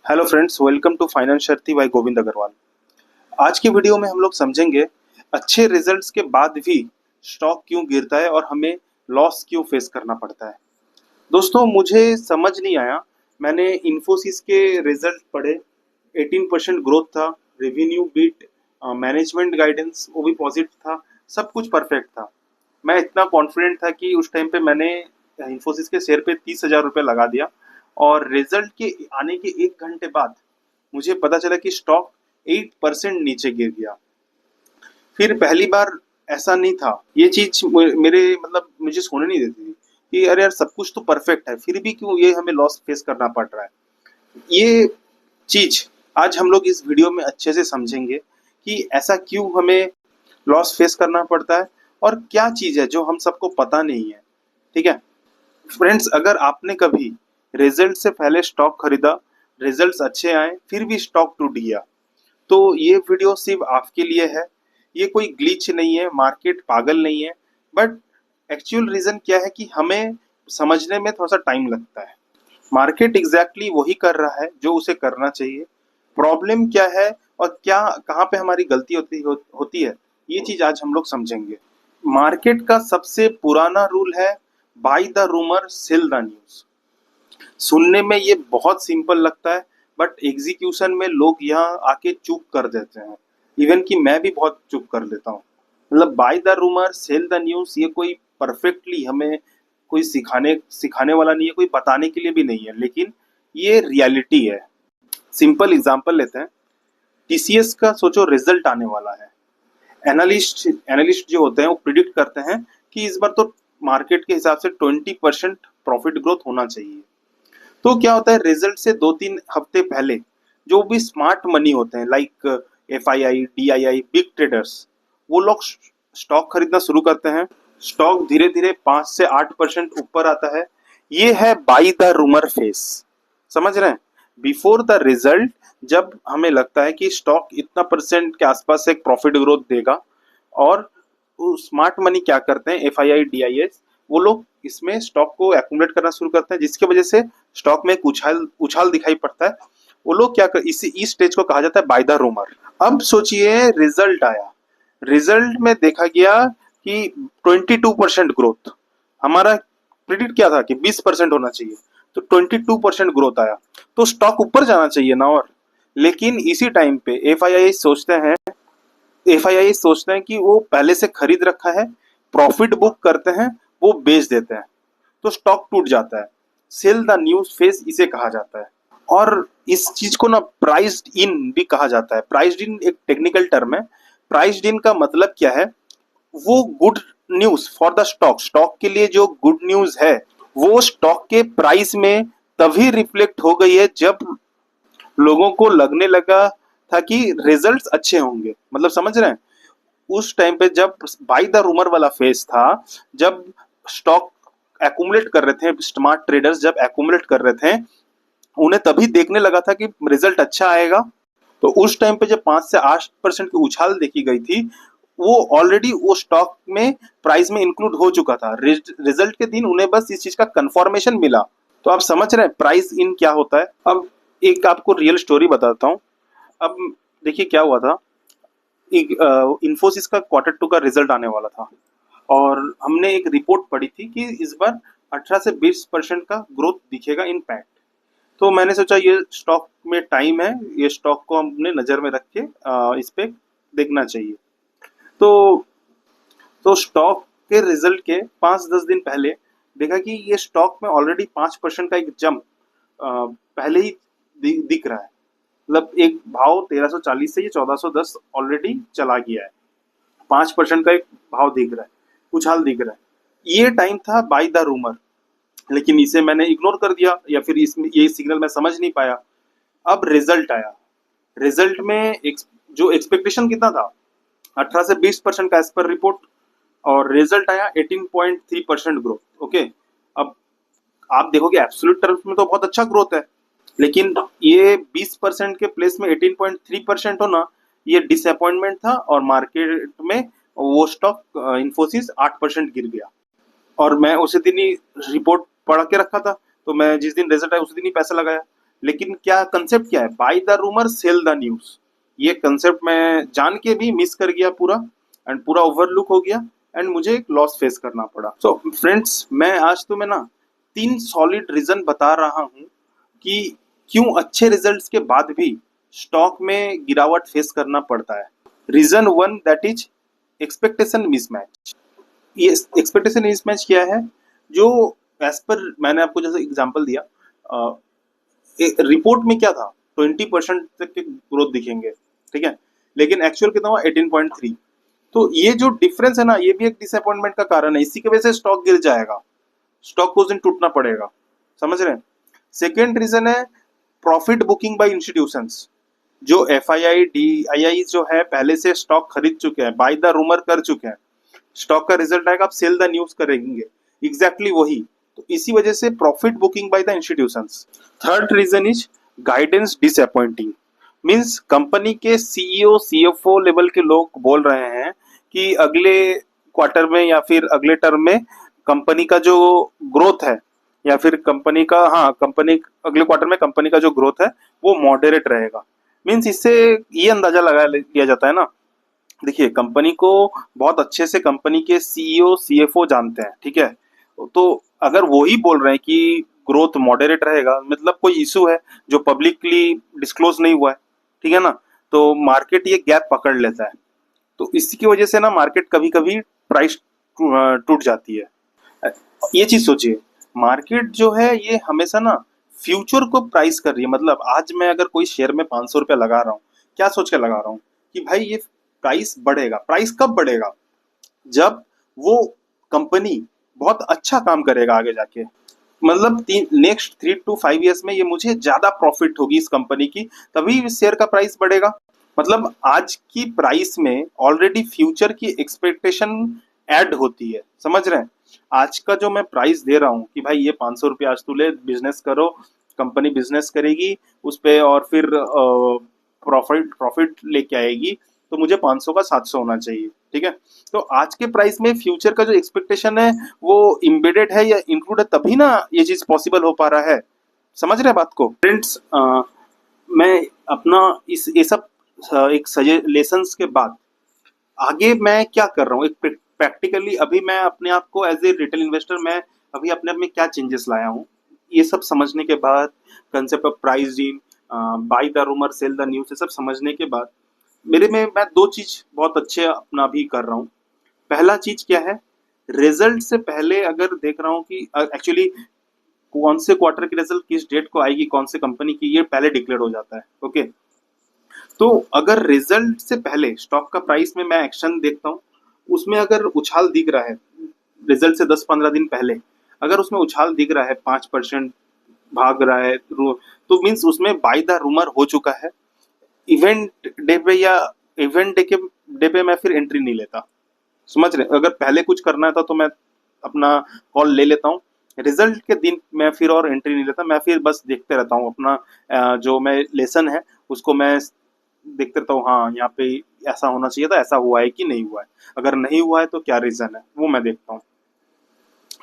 Hello friends, welcome to finance शर्ती by Govind Agarwal. आज की वीडियो में हम लोग समझेंगे अच्छे रिजल्ट्स के बाद भी स्टॉक क्यों गिरता है और हमें लॉस क्यों फेस करना पड़ता है। दोस्तों, मुझे समझ नहीं आया। मैंने इन्फोसिस के रिजल्ट पढ़े, 18% ग्रोथ था, रेवेन्यू बीट, मैनेजमेंट गाइडेंस वो भी पॉजिटिव था, सब कुछ परफेक्ट था। मैं इतना कॉन्फिडेंट था कि उस टाइम पे मैंने इन्फोसिस के शेयर पे 30,000 रुपये लगा दिया और रिजल्ट के आने के 1 घंटे बाद मुझे पता चला कि स्टॉक 8% नीचे गिर गया। फिर पहली बार ऐसा नहीं था। ये चीज मेरे मतलब मुझे सोने नहीं देती थी कि अरे यार, सब कुछ तो परफेक्ट है, फिर भी क्यों ये हमें लॉस फेस करना पड़ रहा है। ये चीज आज हम लोग इस वीडियो में अच्छे से समझेंगे कि ऐसा क्यों हमें लॉस फेस करना पड़ता है और क्या चीज है जो हम सबको पता नहीं है। ठीक है फ्रेंड्स, अगर आपने कभी रिजल्ट से पहले स्टॉक खरीदा, रिजल्ट्स अच्छे आए, फिर भी स्टॉक टूट गया, तो ये वीडियो सिर्फ आपके लिए है। ये कोई ग्लिच नहीं है, मार्केट पागल नहीं है, बट एक्चुअल रीजन क्या है कि हमें समझने में थोड़ा सा टाइम लगता है। मार्केट एग्जैक्टली वही कर रहा है जो उसे करना चाहिए। प्रॉब्लम क्या है और क्या कहाँ पे हमारी गलती होती है, ये चीज आज हम लोग समझेंगे। मार्केट का सबसे पुराना रूल है, by the rumour cell the news. सुनने में ये बहुत सिंपल लगता है, बट एग्जीक्यूशन में लोग यहाँ आके चूक कर देते हैं। इवन कि मैं भी बहुत चूक कर लेता हूँ। मतलब by the rumour cell the news, ये कोई परफेक्टली हमें कोई सिखाने सिखाने वाला नहीं है, कोई बताने के लिए भी नहीं है, लेकिन ये रियलिटी है। सिंपल एग्जांपल लेते हैं। टीसीएस का सोचो, रिजल्ट आने वाला है। एनालिस्ट एनालिस्ट जो होते हैं वो प्रिडिक्ट करते हैं कि इस बार तो मार्केट के हिसाब से 20% प्रॉफिट ग्रोथ होना चाहिए। तो क्या होता है, रिजल्ट से 2-3 हफ्ते पहले जो भी स्मार्ट मनी होते हैं, like FII, DII, big traders, वो लोग स्टॉक खरीदना शुरू करते हैं। स्टॉक धीरे धीरे 5 से 8% ऊपर आता है। ये है बाई द रूमर फेस। समझ रहे हैं? बिफोर द रिजल्ट, जब हमें लगता है कि स्टॉक इतना परसेंट के आसपास एक प्रॉफिट ग्रोथ देगा, और स्मार्ट मनी क्या करते हैं, एफआईआई, डीआईएस, वो लोग इसमें स्टॉक को एक्यूमुलेट करना शुरू करते हैं, जिसकी वजह से स्टॉक में एक उछाल उछाल दिखाई पड़ता है। वो लोग क्या कर, इस स्टेज को कहा जाता है बाय द रूमर। अब सोचिए, रिजल्ट आया। रिजल्ट में देखा गया कि 22% ग्रोथ। हमारा प्रिडिक्ट क्या था कि 20% होना चाहिए, तो 22% ग्रोथ आया, तो स्टॉक ऊपर जाना चाहिए ना। और लेकिन इसी टाइम पे एफआईआई सोचते हैं कि वो पहले से खरीद रखा है, प्रॉफिट बुक करते हैं, वो बेच देते हैं, तो स्टॉक टूट जाता है। सेल द न्यूज फेज इसे कहा जाता है। और इस चीज को ना प्राइस्ड इन भी कहा जाता है। प्राइस्ड इन एक टेक्निकल टर्म है। प्राइस्ड इन का मतलब क्या है, वो good news for the stock, stock के लिए जो गुड न्यूज है वो स्टॉक के प्राइस में तभी रिफ्लेक्ट हो गई है जब लोगों को लगने लगा था कि रिजल्ट्स अच्छे होंगे। मतलब समझ रहे हैं? उस टाइम पे जब बाय द रूमर वाला फेज था, जब स्टॉक एक्यूमुलेट कर रहे थे, स्मार्ट ट्रेडर्स जब एक्यूमुलेट कर रहे थे, उन्हें तभी देखने लगा था कि रिजल्ट अच्छा आएगा। तो उस टाइम पे जब 5 से 8% की उछाल देखी गई थी, वो ऑलरेडी वो स्टॉक में प्राइस में इंक्लूड हो चुका था। रिजल्ट के दिन उन्हें बस इस चीज का कंफर्मेशन मिला। तो आप समझ रहे हैं प्राइस इन क्या होता है। अब एक आपको रियल स्टोरी बताता हूँ। अब देखिए क्या हुआ था। एक इन्फोसिस का Q2 का रिजल्ट आने वाला था, और हमने एक रिपोर्ट पढ़ी थी कि इस बार 18 से 20% का ग्रोथ दिखेगा इन पैक्ट। तो मैंने सोचा ये स्टॉक में टाइम है, ये स्टॉक को हमने नज़र में रख के इस पे देखना चाहिए। तो स्टॉक के रिजल्ट के 5-10 दिन पहले देखा कि ये स्टॉक में ऑलरेडी 5% का एक जंप पहले ही दिख रहा है। मतलब एक भाव 1340 से ये 1410 ऑलरेडी चला गया है। 5% का एक भाव दिख रहा है, उछाल दिख रहा है। ये टाइम था बाय द रूमर, लेकिन इसे मैंने इग्नोर कर दिया, या फिर इसमें ये सिग्नल मैं समझ नहीं पाया। अब रिजल्ट आया। रिजल्ट में जो एक्सपेक्टेशन कितना था, 18 से 20% का एज पर रिपोर्ट, और रिजल्ट आया 18.3% ग्रोथ। ओके, अब आप देखोगे एब्सोल्यूट टर्म्स में तो बहुत अच्छा ग्रोथ है, लेकिन ये 20% के प्लेस में 18.3% होना, ये डिसअपॉइंटमेंट था। और मार्केट में वो स्टॉक इन्फोसिस 8% गिर गया। और मैं उसी दिन ही रिपोर्ट पढ़ के रखा था, तो मैं जिस दिन रिजल्ट आया उसी दिन ही पैसा लगाया। लेकिन क्या कंसेप्ट क्या है, by the rumour cell the news, ये कंसेप्ट मैं जान के भी मिस कर गया पूरा, एंड पूरा ओवरलुक हो गया, एंड मुझे एक लॉस फेस करना पड़ा। सो फ्रेंड्स, मैं आज तुम्हें ना 3 सॉलिड रीजन बता रहा हूँ कि क्यों अच्छे रिजल्ट्स के बाद भी स्टॉक में गिरावट फेस करना पड़ता है। Reason 1 that is expectation mismatch. ये एक्सपेक्टेशन मिसमैच क्या है, जो एज पर मैंने आपको जैसे एग्जांपल दिया, रिपोर्ट में क्या था 20% तक के ग्रोथ दिखेंगे, ठीक है, लेकिन एक्चुअल कितना हुआ 18.3। तो ये जो डिफरेंस है ना, ये भी एक डिसअपॉइंटमेंट का कारण है, इसी की वजह से स्टॉक गिर जाएगा, स्टॉक को उस दिन टूटना पड़ेगा, समझ रहे हैं। सेकेंड रीजन है प्रॉफिट बुकिंग बाय इंस्टीट्यूशंस। जो F I I D I I जो है पहले से स्टॉक खरीद चुके हैं, बाय द रूमर कर चुके हैं, स्टॉक का रिजल्ट आएगा, आप सेल द न्यूज करेंगे, एग्जैक्टली वही। तो इसी वजह से profit booking by the institutions. Third reason is guidance disappointing. Means company के सीईओ सीएफओ लेवल के लोग बोल रहे हैं कि अगले क्वार्टर में या फिर अगले टर्म में कंपनी का जो ग्रोथ है, या फिर कंपनी का, हाँ, कंपनी अगले क्वार्टर में कंपनी का जो ग्रोथ है वो मॉडरेट रहेगा। मींस इससे ये अंदाजा लगा लिया जाता है ना, देखिए कंपनी को बहुत अच्छे से कंपनी के सीईओ सीएफओ जानते हैं, ठीक है, तो अगर वो ही बोल रहे हैं कि ग्रोथ मॉडरेट रहेगा, मतलब कोई इशू है जो पब्लिकली डिस्क्लोज नहीं हुआ है, ठीक है ना, तो मार्केट ये गैप पकड़ लेता है। तो इसी की वजह से ना मार्केट कभी कभी प्राइस टूट जाती है। ये चीज सोचिए, मार्केट जो है ये हमेशा ना फ्यूचर को प्राइस कर रही है। मतलब आज मैं अगर कोई शेयर में 500 रुपया लगा रहा हूँ, क्या सोच के लगा रहा हूँ कि भाई ये प्राइस बढ़ेगा। प्राइस कब बढ़ेगा, जब वो कंपनी बहुत अच्छा काम करेगा आगे जाके, मतलब नेक्स्ट 3 to 5 years में ये मुझे ज्यादा प्रॉफिट होगी इस कंपनी की, तभी इस शेयर का प्राइस बढ़ेगा। मतलब आज की प्राइस में ऑलरेडी फ्यूचर की एक्सपेक्टेशन ऐड होती है, समझ रहे हैं। आज का जो मैं प्राइस दे रहा हूँ कि भाई ये 500 रुपया आज तू ले, बिजनेस करो, कंपनी बिजनेस करेगी उस पे, और फिर प्रॉफिट प्रॉफिट लेके आएगी, तो मुझे 500 का 700 होना चाहिए, ठीक है। तो आज के प्राइस में फ्यूचर का जो एक्सपेक्टेशन है वो इम्बेडेड है या इंक्लूड है, तभी ना ये चीज पॉसिबल हो पा रहा है, समझ रहे हैं बात को फ्रेंड्स। मैं अपना इस ये सब एक सजेशंस के बाद आगे मैं क्या कर रहा हूँ, एक प्रैक्टिकली अभी मैं अपने आप को एज ए रिटेल इन्वेस्टर, मैं अभी अपने आप में क्या चेंजेस लाया हूँ, ये सब समझने के बाद, concept of pricing, by the rumour cell the news, ये सब समझने के बाद मेरे में मैं 2 चीज बहुत अच्छे अपना भी कर रहा हूँ। पहला चीज क्या है, रिजल्ट से पहले अगर देख रहा हूँ कि एक्चुअली कौन से क्वार्टर की रिजल्ट किस डेट को आएगी, कौन से कंपनी की, ये पहले डिक्लेयर हो जाता है, ओके। तो अगर रिजल्ट से पहले स्टॉक का प्राइस में मैं एक्शन देखता हूँ, उसमें अगर उछाल दिख रहा है रिजल्ट से 10-15 दिन पहले, अगर उसमें उछाल दिख रहा है 5% भाग रहा है, तो मीन्स उसमें बाय द रूमर हो चुका है। इवेंट डे पे या इवेंट डे पे मैं फिर एंट्री नहीं लेता, समझ रहे। अगर पहले कुछ करना था तो मैं अपना कॉल ले लेता हूँ, रिजल्ट के दिन मैं फिर और एंट्री नहीं लेता, मैं फिर बस देखते रहता हूँ अपना जो मैं लेसन है उसको मैं देखते रहता हूँ, हाँ यहाँ पे ऐसा होना चाहिए था, ऐसा हुआ है कि नहीं हुआ है, अगर नहीं हुआ है तो क्या रीजन है वो मैं देखता हूँ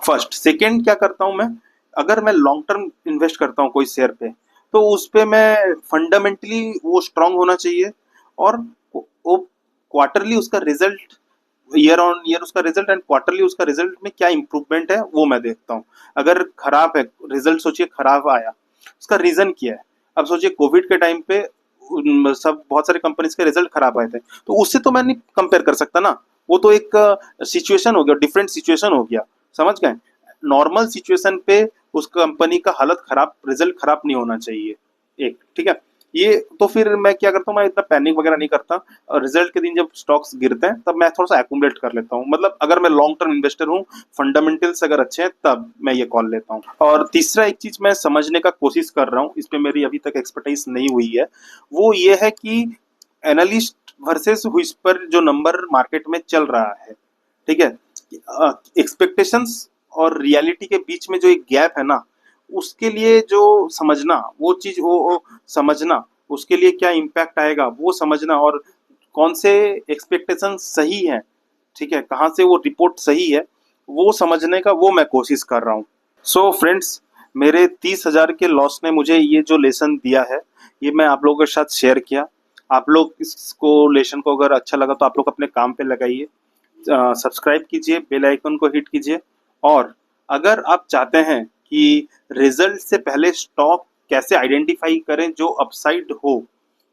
फर्स्ट। सेकेंड क्या करता हूँ मैं, अगर मैं लॉन्ग टर्म इन्वेस्ट करता हूँ कोई शेयर पे, तो उस पे मैं फंडामेंटली वो स्ट्रांग होना चाहिए, और वो क्वार्टरली उसका रिजल्ट, ईयर ऑन ईयर उसका रिजल्ट एंड क्वार्टरली उसका रिजल्ट में क्या इंप्रूवमेंट है वो मैं देखता हूँ। अगर खराब है रिजल्ट, सोचिए खराब आया, उसका रीजन क्या है। अब सोचिए कोविड के टाइम पे सब बहुत सारे कंपनीज के रिजल्ट खराब आए थे, तो उससे तो मैं नहीं कंपेयर कर सकता ना, वो तो एक सिचुएशन हो गया, डिफरेंट सिचुएशन हो गया, समझ गए। नॉर्मल सिचुएशन पे उस कंपनी का हालत खराब, रिजल्ट खराब नहीं होना चाहिए, एक, ठीक है। ये तो फिर मैं क्या करता हूँ, मैं इतना पैनिक वगैरह नहीं करता, और रिजल्ट के दिन जब स्टॉक्स गिरते हैं तब मैं थोड़ा सा एक्यूमुलेट कर लेता हूँ। मतलब अगर मैं लॉन्ग टर्म इन्वेस्टर हूँ, फंडामेंटल्स अगर अच्छे हैं, तब मैं ये कॉल लेता हूँ। और तीसरा एक चीज मैं समझने का कोशिश कर रहा हूँ, इस पे मेरी अभी तक एक्सपर्टाइज नहीं हुई है, वो ये है कि एनालिस्ट वर्सेस व्हिस्पर जो नंबर मार्केट में चल रहा है, ठीक है, एक्सपेक्टेशंस और रियलिटी के बीच में जो एक गैप है ना, उसके लिए जो समझना, वो चीज वो समझना, उसके लिए क्या इम्पैक्ट आएगा वो समझना, और कौन से एक्सपेक्टेशन सही है, ठीक है, कहाँ से वो रिपोर्ट सही है वो समझने का, वो मैं कोशिश कर रहा हूँ। सो फ्रेंड्स, मेरे 30,000 के लॉस ने मुझे ये जो लेसन दिया है, ये मैं आप लोगों के साथ शेयर किया। आप लोग इसको लेसन को अगर अच्छा लगा तो आप लोग अपने काम पे लगाइए, सब्सक्राइब कीजिए, बेल आइकन को हिट कीजिए। और अगर आप चाहते हैं कि रिजल्ट से पहले स्टॉक कैसे आइडेंटिफाई करें जो अपसाइड हो,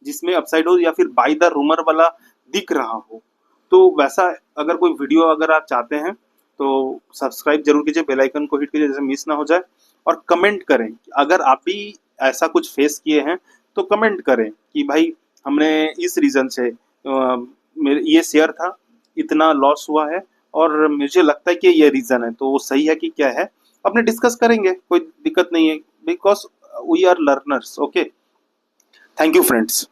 जिसमें अपसाइड हो या फिर बाय द रूमर वाला दिख रहा हो, तो वैसा अगर कोई वीडियो अगर आप चाहते हैं तो सब्सक्राइब जरूर कीजिए, बेल आइकन को हिट कीजिए जैसे मिस ना हो जाए। और कमेंट करें अगर आप भी ऐसा कुछ फेस किए हैं, तो कमेंट करें कि भाई हमने इस रीजन से मेरे ये शेयर था, इतना लॉस हुआ है और मुझे लगता है कि ये रीजन है, तो वो सही है कि क्या है, अपने डिस्कस करेंगे, कोई दिक्कत नहीं है, because we are learners. Okay, thank you friends.